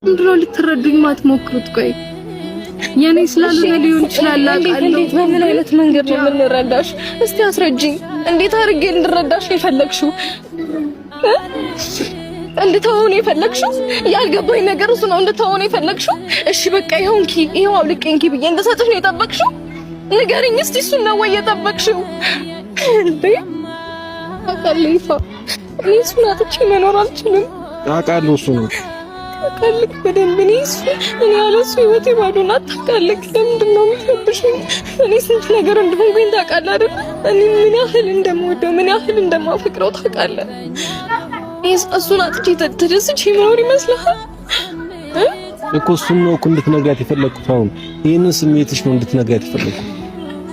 ምንድነው ልትረዱኝ ማትሞክሩት? ቆይ የኔ ስላልሆነ ሊሆን ይችላል። እንዴት በምን አይነት መንገድ ነው የምንረዳሽ? እስቲ አስረጅኝ። እንዴት አድርጌ እንድረዳሽ ነው የፈለግሽው? እንድተወው ነው የፈለግሽው? ያልገባኝ ነገር እሱ ነው። እንድተወው ነው የፈለግሽው? እሺ በቃ ይኸው አውልቄ ብዬ እንደሰጥሽ ነው የጠበቅሽው? ንገሪኝ እስቲ እሱን ነው ወይ የጠበቅሽው? እንዴ አቃለይፋ እኔ እሱን አጥቼ መኖር አልችልም። አቃለሁ እሱ ነው ታውቃለህ በደንብ እኔ ያለሱ ህይወቴ ባዶ ናት ታውቃለህ። ለምንድን ነው የምትረብሽኝ? እኔ ስንት ነገር እንደሆንኩኝ ታውቃለህ አይደል? እኔ ምን ያህል እንደምወደው ምን ያህል እንደማፈቅረው ታውቃለህ። እሱን አጥቼ ተደስቼ መኖር ይመስልሃል እኮ? እሱን ነው እኮ እንድትነግሪያት የፈለኩት። አሁን ይሄንን ስሜትሽ ነው እንድትነግሪያት የፈለኩት።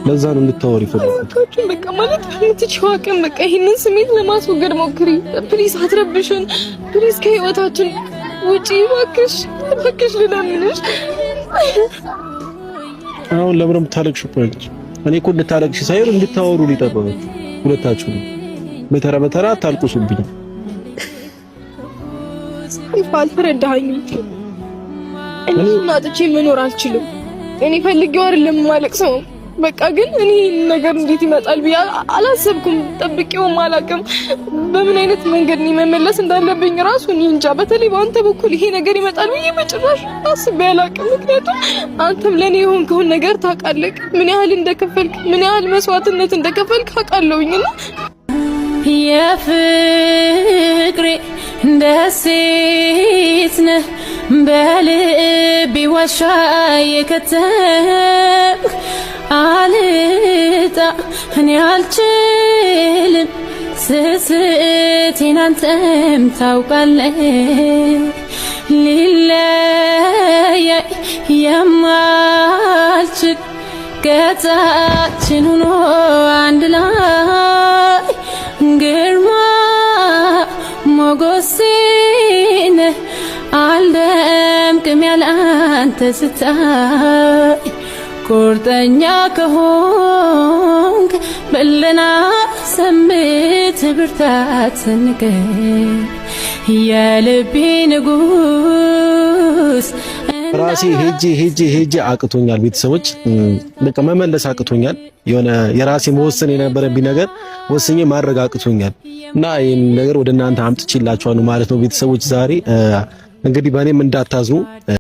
ለዛ ነው እንድታወሪ የፈለኩት። በቃ ማለት የምትችይው አቅም በቃ ይሄንን ስሜት ለማስወገድ ሞክሪ ፕሊዝ። አትረብሽን ፕሊዝ ከህይወታችን ውጪ እባክሽ ልለምንሽ። አሁን ለምን የምታለቅሽው? እኔ እኮ እንድታለቅሽ ሳይሆን እንድታወሩ ሊጠበቁት ሁለታችሁ በተራ በተራ አታልቁሱብኝ። አልተረዳኸኝም። እኔ አጥቼ መኖር አልችልም። እኔ ፈልጌው አይደለም የማለቅሰው። በቃ ግን እኔ ነገር እንዴት ይመጣል ብዬ አላሰብኩም፣ ጠብቄውም አላውቅም። በምን አይነት መንገድ ነው መመለስ እንዳለብኝ ራሱ እኔ እንጃ። በተለይ በአንተ በኩል ይሄ ነገር ይመጣል ብዬ በጭራሽ አስቤ አላውቅም። ምክንያቱም አንተም ለኔ የሆንከውን ነገር ታውቃለህ፣ ምን ያህል እንደከፈልክ፣ ምን ያህል መስዋዕትነት እንደከፈልክ አውቃለሁኝና የፍቅሬ ደሴት ነህ በልቤ ዋሻ የከተምክ አልጣ እኔ አልችልም ስስቴን አንተም ታውቃለህ። ሊለያይ የማልችል ገጻችን ሆኖ አንድ ላይ ግርማ ሞገሴ ነህ አልደምቅም ያለ አንተ ስታይ ቁርጠኛ ከሆንክ በለና ሰምት ብርታት ሰንቀ የልቤ ንጉስ ራሴ ሄጄ አቅቶኛል። ቤተሰቦች በቃ መመለስ አቅቶኛል። የሆነ የራሴ መወሰን የነበረብኝ ነገር ወስኜ ማድረግ አቅቶኛል እና ይሄን ነገር ወደ እናንተ አምጥቼላችኋለሁ ማለት ነው። ቤተሰቦች ዛሬ እንግዲህ በእኔም እንዳታዝኑ